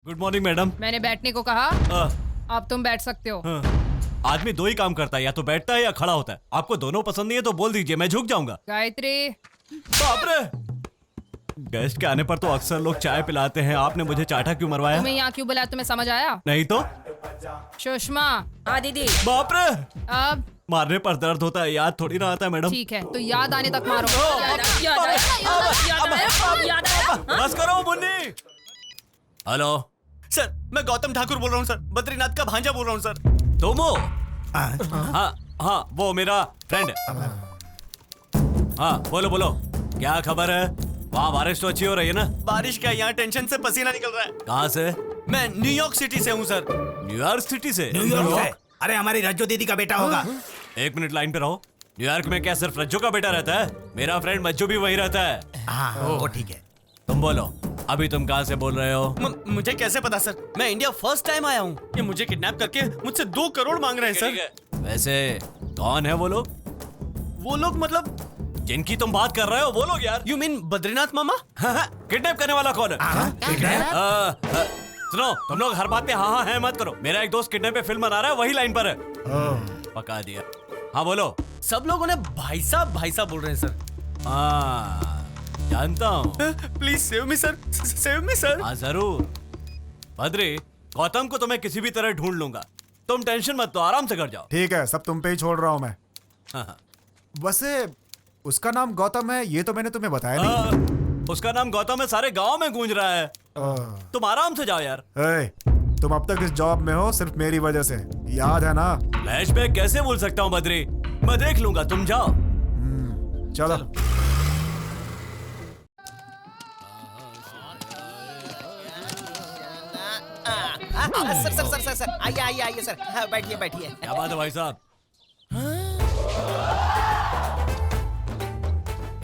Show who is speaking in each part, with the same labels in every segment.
Speaker 1: Good morning madam.
Speaker 2: मैंने बैठने को कहा। अब तुम बैठ सकते हो।
Speaker 1: आदमी दो ही काम करता है, या तो बैठता है या खड़ा होता है। आपको दोनों पसंद नहीं है तो बोल दीजिए, मैं झुक जाऊंगा।
Speaker 2: गायत्री।
Speaker 1: बाप रे, गेस्ट के आने पर तो अक्सर लोग चाय पिलाते हैं, आपने मुझे चाटा क्यों मरवाया?
Speaker 2: तुम्हें यहाँ क्यों बुलाया, तुम्हें समझ आया?
Speaker 1: नहीं तो।
Speaker 2: सुषमा। हाँ दीदी।
Speaker 1: बाप रे,
Speaker 2: अब
Speaker 1: मारने पर दर्द होता है, याद थोड़ी ना आता है मैडम।
Speaker 2: ठीक है, तो याद आने तक मारो।
Speaker 1: बस करो मुन्नी। हेलो
Speaker 3: सर, मैं गौतम ठाकुर बोल रहा हूँ सर, बद्रीनाथ का भांजा बोल रहा हूँ सर।
Speaker 1: तुम हो? हाँ हाँ, वो मेरा फ्रेंड है। हाँ बोलो बोलो, क्या खबर है? वहाँ बारिश तो अच्छी हो रही है ना?
Speaker 3: बारिश क्या, यहाँ टेंशन से पसीना निकल रहा है।
Speaker 1: कहाँ से?
Speaker 3: मैं न्यूयॉर्क सिटी से हूँ सर।
Speaker 1: न्यूयॉर्क सिटी से?
Speaker 4: न्यूयॉर्क से? अरे हमारी रज्जो दीदी का बेटा होगा।
Speaker 1: एक मिनट लाइन पे रहो। न्यूयॉर्क में क्या सिर्फ रज्जो का बेटा रहता है? मेरा फ्रेंड मज्जू भी वही रहता है।
Speaker 4: हाँ वो ठीक है।
Speaker 1: तुम बोलो, अभी तुम कहाँ से बोल रहे हो?
Speaker 3: मुझे कैसे पता सर, मैं इंडिया फर्स्ट टाइम आया हूँ। ये मुझे किडनैप करके मुझसे 2 करोड़ मांग रहे हैं सर।
Speaker 1: वैसे कौन है वो लोग?
Speaker 3: वो लोग मतलब
Speaker 1: जिनकी तुम बात कर रहे हो वो लोग यार।
Speaker 3: You mean Badrinath mama?
Speaker 1: Kidnap करने वाला कौन है? सुनो, तुम लोग हर बात पे हाँ हाँ है मत करो। मेरा एक दोस्त किडनैप पे फिल्म बना रहा है, वही लाइन पर है। पका दिया। हाँ बोलो।
Speaker 3: सब लोग उन्हें भाई साहब बोल रहे हैं सर।
Speaker 1: हाँ जानता हूँ।
Speaker 3: Please save me sir, save me sir.
Speaker 1: हाँ जरूर। बद्री, गौतम को तो मैं किसी भी तरह ढूंढ लूंगा, तुम टेंशन मत लो, आराम से घर जाओ।
Speaker 5: ठीक है, सब तुम पे ही छोड़ रहा हूँ मैं।
Speaker 1: हाँ।
Speaker 5: वैसे उसका नाम गौतम है, ये तो मैंने तुम्हें बताया नहीं।
Speaker 1: उसका नाम गौतम है, सारे गांव में गूंज रहा है। तुम आराम से जाओ यार।
Speaker 5: तुम अब तक इस जॉब में हो सिर्फ मेरी वजह से, याद है ना?
Speaker 1: फ्लैशबैक कैसे भूल सकता हूँ बद्री, मैं देख लूंगा, तुम जाओ।
Speaker 5: चलो।
Speaker 6: सर आइए सर। हाँ, बैठिए।
Speaker 1: क्या बात है भाई साहब?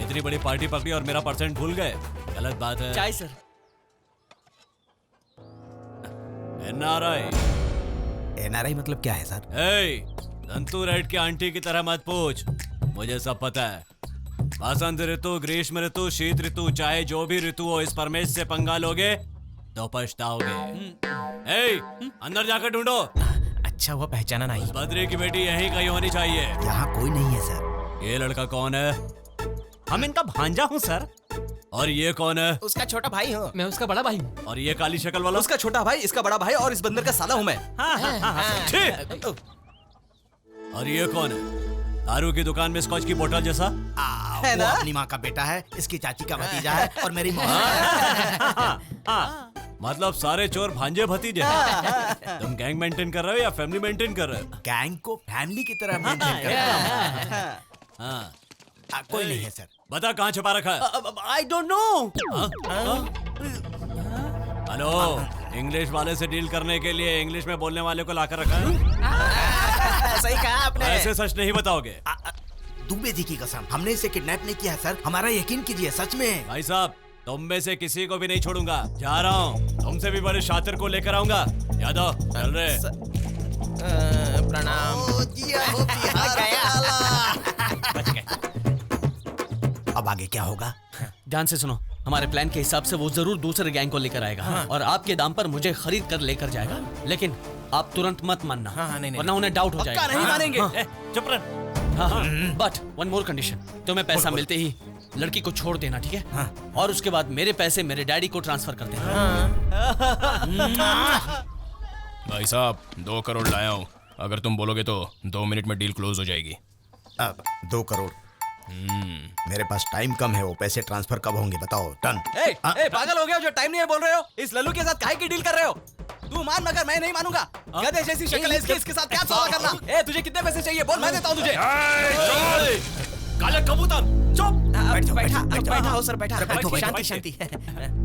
Speaker 1: इतनी बड़ी पार्टी पकड़ी और मेरा परसेंट भूल गए, गलत बात है।
Speaker 3: चाय सर।
Speaker 4: एनआरआई मतलब क्या है सर?
Speaker 1: संतू रेड की आंटी की तरह मत पूछ, मुझे सब पता है। बसंत ऋतु, ग्रीष्म ऋतु, शीत ऋतु, चाहे जो भी ऋतु हो, इस परमेश से पंगा लोगे तो पछताओगे। अंदर जाकर ढूंढो।
Speaker 6: अच्छा हुआ पहचाना नहीं।
Speaker 1: बद्री की बेटी यहीं कहीं होनी चाहिए।
Speaker 4: यहाँ कोई नहीं है सर।
Speaker 1: ये लड़का कौन है? हम इनका भांजा हूँ सर। और ये कौन है?
Speaker 6: उसका छोटा भाई हूँ।
Speaker 3: मैं उसका बड़ा भाई हूँ।
Speaker 1: और ये काली शक्ल वाला?
Speaker 3: उसका छोटा भाई, इसका बड़ा भाई, और इस बंदर का साला हूँ मैं।
Speaker 1: ठीक। और ये कौन है? दारू की दुकान में स्कॉच की बोतल जैसा
Speaker 4: है ना? अपनी माँ का बेटा है, इसकी चाची का भतीजा है और मेरी माँ।
Speaker 1: मतलब सारे चोर भांजे भतीजे हैं। तुम गैंग मेंटेन कर रहे हो या फैमिली मेंटेन कर रहे हो?
Speaker 4: गैंग को फैमिली की तरह मेंटेन करता हूँ।
Speaker 1: हाँ।
Speaker 4: कोई नहीं है सर।
Speaker 1: बता कहाँ छुपा रखा है?
Speaker 3: I don't know.
Speaker 1: Hello, English वाले से डील करने के लिए इंग्लिश में बोलने वाले को लाकर रखा है।
Speaker 6: सही कहा आपने।
Speaker 1: ऐसे सच नहीं बताओगे?
Speaker 4: दुबे जी की कसम, हमने इसे किडनैप नहीं किया सर, हमारा यकीन कीजिए, सच में।
Speaker 1: भाई साहब, तुम में से किसी को भी नहीं छोड़ूंगा, जा रहा हूँ। तुमसे भी बड़े शातिर को लेकर आऊंगा। यादव चल रहे।
Speaker 6: प्रणाम।
Speaker 4: अब आगे क्या होगा?
Speaker 3: ध्यान से सुनो, हमारे प्लान के हिसाब से वो जरूर दूसरे गैंग को लेकर आएगा और आपके दाम पर मुझे खरीद कर लेकर जाएगा। लेकिन आप तुरंत मत मानना, वरना उन्हें डाउट हो जाएगा।
Speaker 1: नहीं मानेंगे। चुप रह।
Speaker 3: बट वन मोर कंडीशन, तुम्हें पैसा मिलते ही लड़की को छोड़ देना, ठीक है? और उसके बाद मेरे पैसे मेरे डैडी को ट्रांसफर कर देना।
Speaker 7: भाई साहब, 2 करोड़ लाया हूँ, अगर तुम बोलोगे तो 2 मिनट में डील क्लोज हो जाएगी।
Speaker 4: अब 2 करोड़। मेरे पास टाइम कम है, वो पैसे ट्रांसफर कब होंगे बताओ? डन।
Speaker 3: पागल हो गया जो टाइम नहीं है बोल रहे हो? इस लल्लू के साथ काहे की डील कर रहे हो? तू मान, मगर मैं नहीं मानूंगा। गधे जैसी शक्ल है इसके साथ क्या सौदा करना? तुझे कितने पैसे चाहिए बोल, मैं देता हूँ तुझे।
Speaker 1: काले कबूतर चुप।
Speaker 6: बैठा हो सर, बैठा। शांति।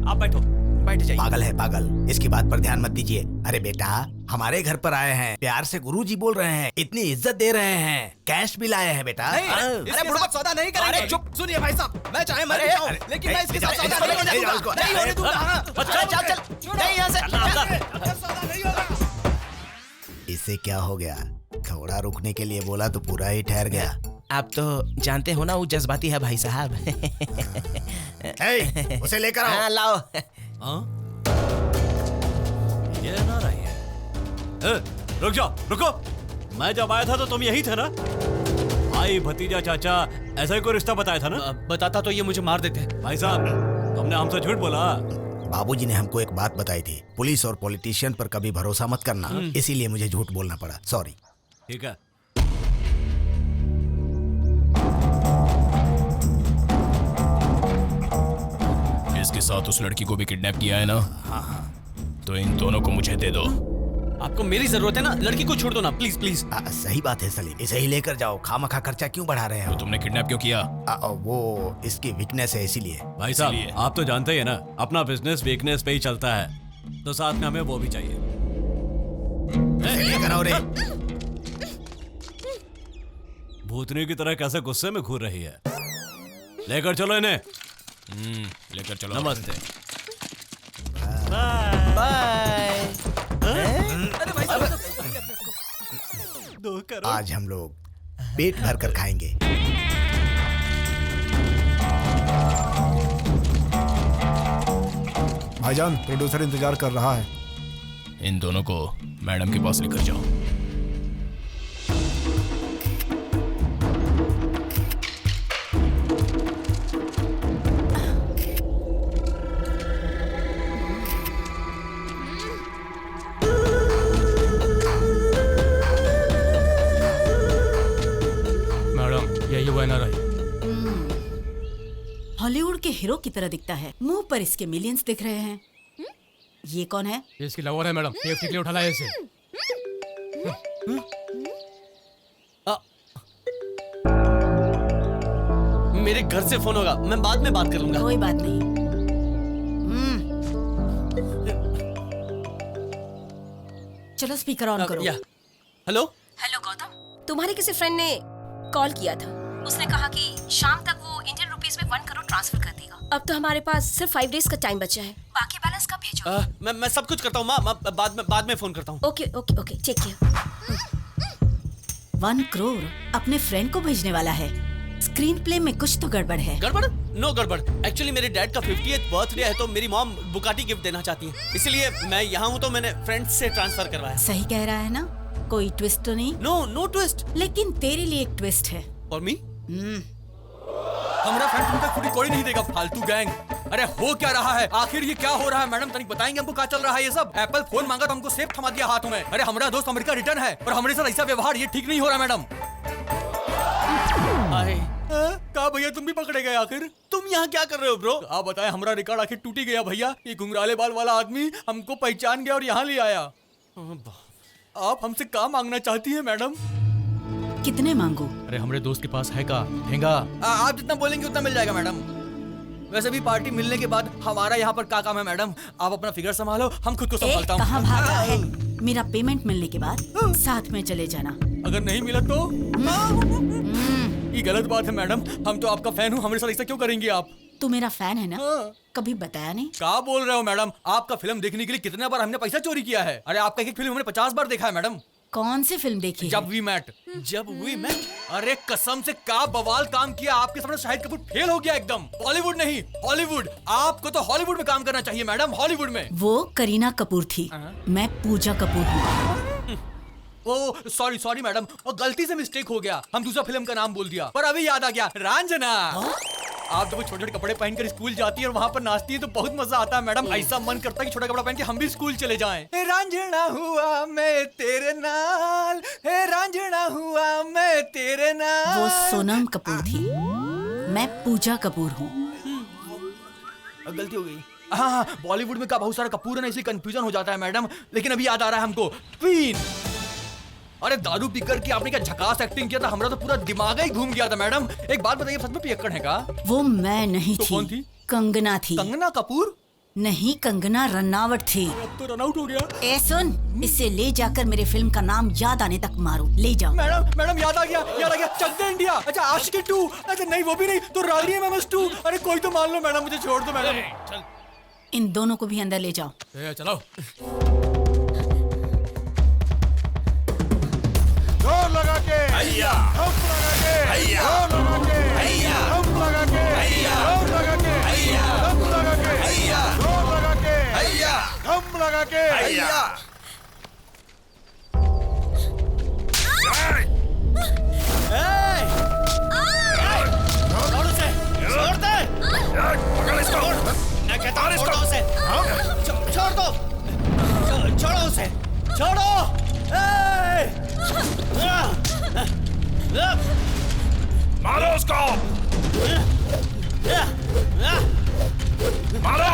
Speaker 1: आप बैठो।
Speaker 6: बैठ जाइए।
Speaker 4: पागल है पागल, इसकी बात पर ध्यान मत दीजिए। अरे बेटा, हमारे घर पर आए हैं, प्यार से गुरुजी बोल रहे हैं, इतनी इज्जत दे रहे हैं, कैश भी लाए हैं बेटा।
Speaker 3: अरे बुढ़वा सौदा नहीं करेंगे।
Speaker 6: अरे चुप।
Speaker 3: सुनिए भाई साहब, मैं चाहे मर जाऊं, लेकिन मैं इसके साथ सौदा नहीं होने दूंगा।
Speaker 6: चल नहीं यहाँ से।
Speaker 4: इसे क्या हो गया? थोड़ा रुकने के लिए बोला तो पूरा ही ठहर गया।
Speaker 6: आप तो जानते हो ना, वो जज्बाती है भाई साहब।
Speaker 4: उसे लेकर आओ।
Speaker 6: हाँ लाओ।
Speaker 1: ये ना रही है। रुक जाओ, रुको। मैं जब आया था तो तुम यही थे ना? भाई, भतीजा, चाचा, ऐसा ही कोई रिश्ता बताया था ना?
Speaker 3: बताता तो ये मुझे मार देते।
Speaker 1: भाई साहब, तुमने हमसे झूठ बोला।
Speaker 4: बाबूजी ने हमको एक बात बताई थी, पुलिस और पॉलिटिशियन पर कभी भरोसा मत करना, इसीलिए मुझे झूठ बोलना पड़ा, सॉरी।
Speaker 1: ठीक है।
Speaker 7: इसके साथ उस लड़की को भी किडनैप किया है ना? हाँ। तो इन दोनों को मुझे दे दो।
Speaker 3: आपको मेरी जरूरत है ना, लड़की को छोड़ दो ना, प्लीज प्लीज।
Speaker 4: सही बात है सलीम, इसे ही लेकर जाओ, खामखा खर्चा क्यों बढ़ा रहे
Speaker 7: तो
Speaker 4: हो?
Speaker 7: तुमने किडनैप क्यों किया?
Speaker 4: वो इसकी वीकनेस है इसीलिए।
Speaker 1: भाई साहब, आप तो जानते ही है ना, अपना बिजनेस वीकनेस पे ही चलता है, तो साथ में हमें वो भी चाहिए।
Speaker 4: इसे लेकर आओ रे।
Speaker 1: भूतनी की तरह कैसे गुस्से में घूर रही है। लेकर चलो इन्हें।
Speaker 7: लेकर चलो।
Speaker 1: नमस्ते।
Speaker 6: बाय।
Speaker 4: आज हम लोग पेट भर कर खाएंगे।
Speaker 5: भाईजान, प्रोड्यूसर इंतजार कर रहा है।
Speaker 7: इन दोनों को मैडम के पास लेकर जाओ।
Speaker 8: हॉलीवुड के हीरो की तरह दिखता है, मुंह पर इसके मिलियंस दिख रहे हैं। ये कौन है?
Speaker 9: ये इसकी लवर है मैडम, सेफ्टी के लिए उठा लाया इसे।
Speaker 3: मेरे घर से फोन होगा, मैं बाद में बात कर लूंगा।
Speaker 8: कोई बात नहीं। चलो स्पीकर ऑन करो।
Speaker 3: हेलो
Speaker 10: हेलो गौतम, तुम्हारे किसी फ्रेंड ने कॉल किया था। उसने कहा कि शाम तक वो इंडियन रुपीस में 1 करोड़ ट्रांसफर कर देगा। अब तो हमारे पास सिर्फ 5 डेज का टाइम बचा है। बाकी बैलेंस कब भेजो?
Speaker 3: मैं सब कुछ करता हूँ माँ, बाद में फोन करता हूँ।
Speaker 10: Okay okay okay, take care.
Speaker 8: 1 crore अपने फ्रेंड को भेजने वाला है। स्क्रीन प्ले में कुछ तो गड़बड़ है।
Speaker 3: गड़बड़? नो गड़बड़। एक्चुअली मेरे डैड का 50th बर्थडे है, तो मेरी मॉम बुगाटी गिफ्ट देना चाहती है, इसलिए मैं यहाँ हूँ, तो मैंने फ्रेंड से ट्रांसफर करवाया।
Speaker 8: सही कह रहा है ना? कोई ट्विस्ट तो नहीं?
Speaker 3: No twist.
Speaker 8: लेकिन तेरे लिए एक ट्विस्ट है।
Speaker 3: और मी?
Speaker 9: हमारा फ्रेंड तुम तक पूरी कोई नहीं देगा, फालतू गैंग। अरे हो क्या रहा है आखिर? ये क्या हो रहा है मैडम? तनिक बताएंगे हमको क्या चल रहा है ये सब? एप्पल फोन मांगा तो हमको सेफ थमा दिया हाथों में। अरे हमारा दोस्त अमेरिका रिटर्न है और हमारे साथ ऐसा व्यवहार, ये ठीक नहीं हो रहा मैडम। कहा भैया तुम भी पकड़े गए आखिर?
Speaker 3: तुम यहाँ क्या कर रहे हो ब्रो?
Speaker 9: आप बताएं, हमारा रिकॉर्ड आखिर टूट ही गया भैया। ये घुंघराले बाल वाला आदमी हमको पहचान गया और यहाँ ले आया। आप हमसे क्या मांगना चाहती है मैडम?
Speaker 8: कितने मांगू?
Speaker 9: अरे हमारे दोस्त के पास है का ठेंगा? आप जितना बोलेंगे उतना मिल जाएगा मैडम। वैसे भी पार्टी मिलने के बाद हमारा यहाँ पर क्या काम है मैडम? आप अपना फिगर संभालो, हम खुद को संभालता हूँ।
Speaker 8: कहाँ भाग रहा है? मेरा पेमेंट मिलने के बाद साथ में चले जाना।
Speaker 9: अगर नहीं मिला तो? ये गलत बात है मैडम, हम तो आपका फैन हूँ, हमारे साथ ऐसा क्यों करेंगे आप?
Speaker 8: तू मेरा फैन है ना? कभी बताया नहीं।
Speaker 9: क्या बोल रहे हो मैडम? आपका फिल्म देखने के लिए कितने बार हमने पैसा चोरी किया है। अरे आपका एक फिल्म हमने 50 बार देखा है मैडम।
Speaker 8: कौन सी फिल्म देखी?
Speaker 9: जब वी मैट। अरे कसम से क्या बवाल काम किया आपके सामने। शाहिद कपूर फेल हो गया एकदम। बॉलीवुड नहीं, हॉलीवुड। आपको तो हॉलीवुड में काम करना चाहिए मैडम, हॉलीवुड में।
Speaker 8: वो करीना कपूर थी, मैं पूजा कपूर हूँ।
Speaker 9: ओ सॉरी मैडम, और गलती से मिस्टेक हो गया, हम दूसरा फिल्म का नाम बोल दिया। पर अभी याद आ गया, रांझना। आप जब छोटे छोटे कपड़े पहनकर स्कूल जाती है और वहाँ पर नाचती है तो बहुत मजा आता है मैडम। ऐसा मन करता है कि छोटा कपड़ा पहन के हम भी स्कूल चले जाएं। हे रांझना हुआ मैं तेरे नाल, हे रांझना हुआ मैं तेरे नाल।
Speaker 8: वो सोनम कपूर थी, मैं पूजा कपूर हूँ।
Speaker 9: गलती हो गई। हाँ, बॉलीवुड में का बहुत सारा कपूर है ना, इसलिए कंफ्यूजन हो जाता है मैडम। लेकिन अभी याद आ रहा है हमको, क्वीन। अरे दारू पीकर के आपने क्या झकास एक्टिंग किया था, हमारा तो पूरा दिमाग ही घूम गया था मैडम। एक बात बताइए, सच में पियक्कड़ है का?
Speaker 8: वो मैं नहीं
Speaker 9: तो
Speaker 8: थी।
Speaker 9: कौन थी?
Speaker 8: कंगना थी।
Speaker 9: कंगना कपूर?
Speaker 8: नहीं, कंगना रनावट थी।
Speaker 9: अब तो रन आउट हो गया।
Speaker 8: ए सुन, इसे ले जाकर मेरे फिल्म का नाम याद आने तक मारो। ले जाओ।
Speaker 9: मैडम याद आ गया, चक दे इंडिया। अच्छा आशिकी 2। अच्छा नहीं, वो भी नहीं तो राली एमएमएस 2। अरे कोई तो मान लो मैडम, मुझे छोड़ दो मैडम।
Speaker 8: इन दोनों को भी अंदर ले जाओ।
Speaker 9: चलो।
Speaker 5: जोर लगा के हैया, हम लगा के हैया, जोर लगा के हैया, हम लगा के हैया, जोर लगा के हैया, हम लगा के हैया, जोर लगा के हैया, हम लगा लगा के
Speaker 11: भैया
Speaker 3: छोड़ उसे, छोड़ दे।
Speaker 11: पकड़ इसको।
Speaker 3: मैं कहता हूँ छोड़ो उसे। छोड़ दो। छोड़ो उसे। छोड़ो।
Speaker 11: मारो उसको। मारो।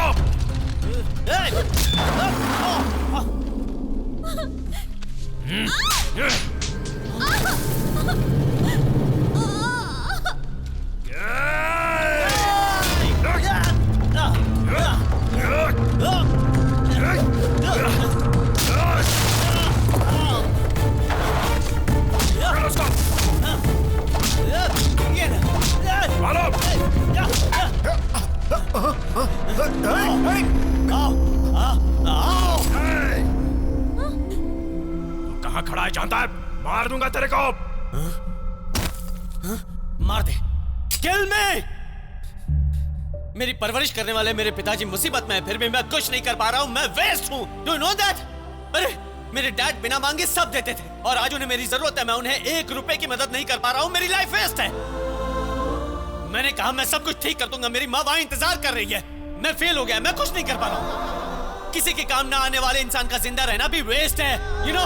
Speaker 11: कहाँ खड़ा है जानता है? मार दूंगा तेरे को।
Speaker 3: मार दे। किल मी। मेरी परवरिश करने वाले मेरे पिताजी मुसीबत में है, फिर भी मैं कुछ नहीं कर पा रहा हूँ। मैं वेस्ट हूँ। Do you know that? अरे मेरे डैड बिना मांगे सब देते थे और आज उन्हें मेरी जरूरत है। मैं उन्हें 1 रुपए की मदद नहीं कर पा रहा हूँ। मेरी लाइफ वेस्ट है। मैंने कहा मैं सब कुछ ठीक कर दूंगा। मेरी माँ वहां इंतजार कर रही है। मैं फेल हो गया। मैं कुछ नहीं कर पा रहा हूँ। किसी के काम ना आने वाले इंसान का जिंदा रहना भी वेस्ट है। यू नो,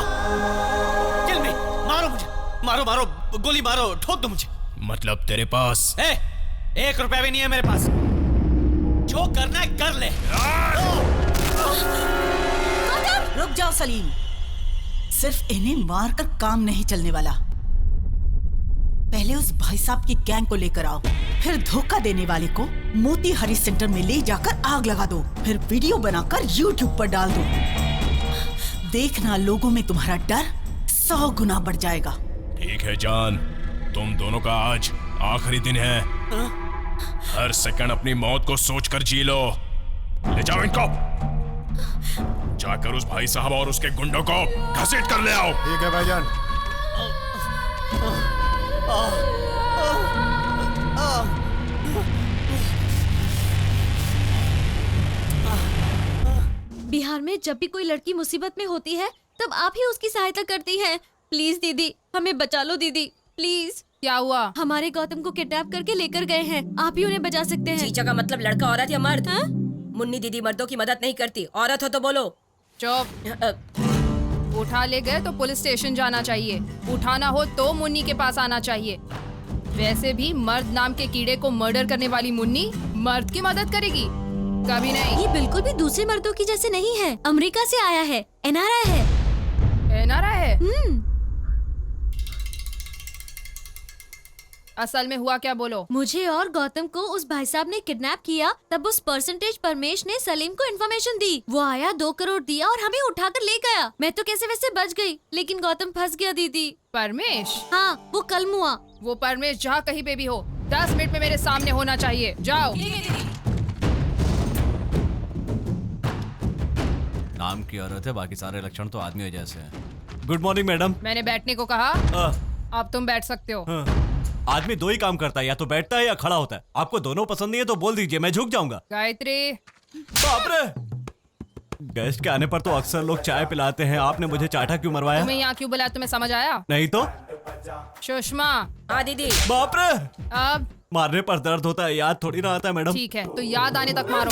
Speaker 3: किल मी। मारो मुझे। मारो मारो, गोली मारो, ठोक दो मुझे।
Speaker 7: मतलब तेरे पास
Speaker 3: 1 रुपया भी नहीं है मेरे पास। जो करना है कर ले।
Speaker 8: रुक जाओ सलीम, सिर्फ इन्हें मारकर काम नहीं चलने वाला। पहले उस भाई साहब की गैंग को लेकर आओ, फिर धोखा देने वाले को मोती हरी सेंटर में ले जाकर आग लगा दो, फिर वीडियो बनाकर YouTube पर डाल दो। देखना लोगों में तुम्हारा डर 100 गुना बढ़ जाएगा।
Speaker 7: ठीक है जान, तुम दोनों का आज आखिरी दिन है। हर सेकंड अपनी मौत को सोचकर जी लो। ले जाओ इनको। जाकर उस भाई साहब और उसके गुंडों को घसीट कर ले आओ।
Speaker 5: ठीक है भाईजान।
Speaker 10: बिहार में जब भी कोई लड़की मुसीबत में होती है तब आप ही उसकी सहायता करती हैं। प्लीज दीदी, हमें बचा लो दीदी, प्लीज।
Speaker 2: क्या हुआ?
Speaker 10: हमारे गौतम को किडनैप करके लेकर गए हैं। आप ही उन्हें बचा सकते हैं।
Speaker 12: चीचा का मतलब लड़का औरत या मर्द?
Speaker 10: हाँ?
Speaker 12: मुन्नी दीदी मर्दों की मदद नहीं करती। औरत हो तो बोलो।
Speaker 2: चुप। उठा ले गए तो पुलिस स्टेशन जाना चाहिए, उठाना हो तो मुन्नी के पास आना चाहिए। वैसे भी मर्द नाम के कीड़े को मर्डर करने वाली मुन्नी मर्द की मदद करेगी? कभी नहीं।
Speaker 10: ये बिल्कुल भी दूसरे मर्दों की जैसे नहीं है। अमेरिका से आया है, एनआरआई है।
Speaker 2: एनआरआई है? असल में हुआ क्या, बोलो।
Speaker 10: मुझे और गौतम को उस भाई साहब ने किडनैप किया। तब उस परसेंटेज परमेश ने सलीम को इन्फॉर्मेशन दी। वो आया, 2 करोड़ दिया और हमें उठाकर ले गया। मैं तो कैसे वैसे बच गई, लेकिन गौतम फंस गया दीदी।
Speaker 2: परमेश?
Speaker 10: हाँ, वो कल मुआ।
Speaker 2: वो परमेश जहाँ कहीं पे भी हो 10 मिनट में मेरे सामने होना चाहिए। जाओ।
Speaker 1: नाम की औरत है, बाकी सारे लक्षण तो आदमियों जैसे हैं। Good morning madam.
Speaker 2: मैंने बैठने को कहा। अब तुम बैठ सकते हो।
Speaker 1: आदमी 2 ही काम करता है, या तो बैठता है या खड़ा होता है। आपको दोनों पसंद नहीं है तो बोल दीजिए, मैं झुक जाऊंगा।
Speaker 2: गायत्री।
Speaker 1: बाप रे, गेस्ट के आने पर तो अक्सर लोग चाय पिलाते हैं, आपने मुझे चाटा क्यों मरवाया?
Speaker 2: तुम्हें यहाँ क्यों बुलाया, तुम्हें समझ आया?
Speaker 1: नहीं तो।
Speaker 2: सुषमा।
Speaker 12: हाँ दीदी।
Speaker 1: बाप रे,
Speaker 2: अब
Speaker 1: मारने पर दर्द होता है, याद थोड़ी ना आता है मैडम।
Speaker 2: ठीक है, तो याद आने तक मारो।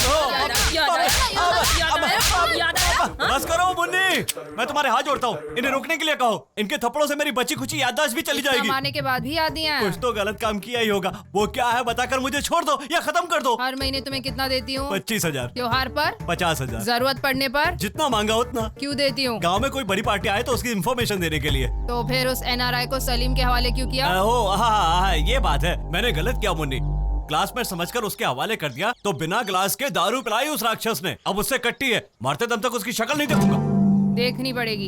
Speaker 1: बस करो मुन्नी, मैं तुम्हारे हाथ जोड़ता हूँ। इन्हें रोकने के लिए कहो। इनके थप्पड़ों से मेरी बची खुची याददाश्त भी चली जाएगी।
Speaker 2: मारने के बाद भी याद नहीं आया?
Speaker 1: कुछ तो गलत काम किया ही होगा। वो क्या है बताकर मुझे छोड़ दो या खत्म कर दो।
Speaker 2: हर महीने तुम्हें कितना देती हूँ?
Speaker 1: 25,000।
Speaker 2: त्योहार पर?
Speaker 1: 50,000।
Speaker 2: जरूरत पड़ने पर?
Speaker 1: जितना मांगा उतना।
Speaker 2: क्यों देती हूँ?
Speaker 1: गाँव में कोई बड़ी पार्टी आए तो उसकी इन्फॉर्मेशन देने के लिए।
Speaker 2: तो फिर उस एनआरआई को सलीम के हवाले क्यों किया?
Speaker 1: हाँ, ये बात है, मैंने गलत किया मुन्नी। क्लासमेट समझकर उसके हवाले कर दिया तो बिना ग्लास के दारू पिलाई उस राक्षस ने। अब उससे कट्टी है, मरते दम तक उसकी शक्ल नहीं देखूंगा।
Speaker 2: देखनी पड़ेगी।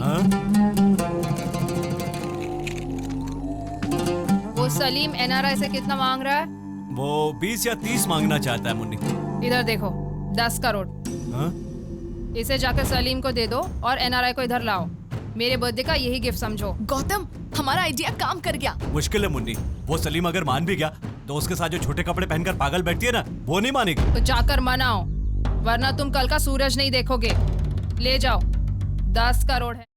Speaker 2: वो सलीम एनआरआई से कितना मांग रहा है?
Speaker 1: वो 20 या 30 मांगना चाहता है मुन्नी।
Speaker 2: इधर देखो, 10 करोड़। इसे जाकर सलीम को दे दो और एनआरआई को इधर लाओ। मेरे बर्थडे का यही गिफ्ट समझो।
Speaker 13: गौतम, हमारा आइडिया काम कर गया।
Speaker 1: मुश्किल है मुन्नी, वो सलीम अगर मान भी गया तो उसके साथ जो छोटे कपड़े पहनकर पागल बैठती है ना, वो नहीं मानेगी।
Speaker 2: तो जाकर मनाओ, वरना तुम कल का सूरज नहीं देखोगे। ले जाओ, 10 करोड़ है।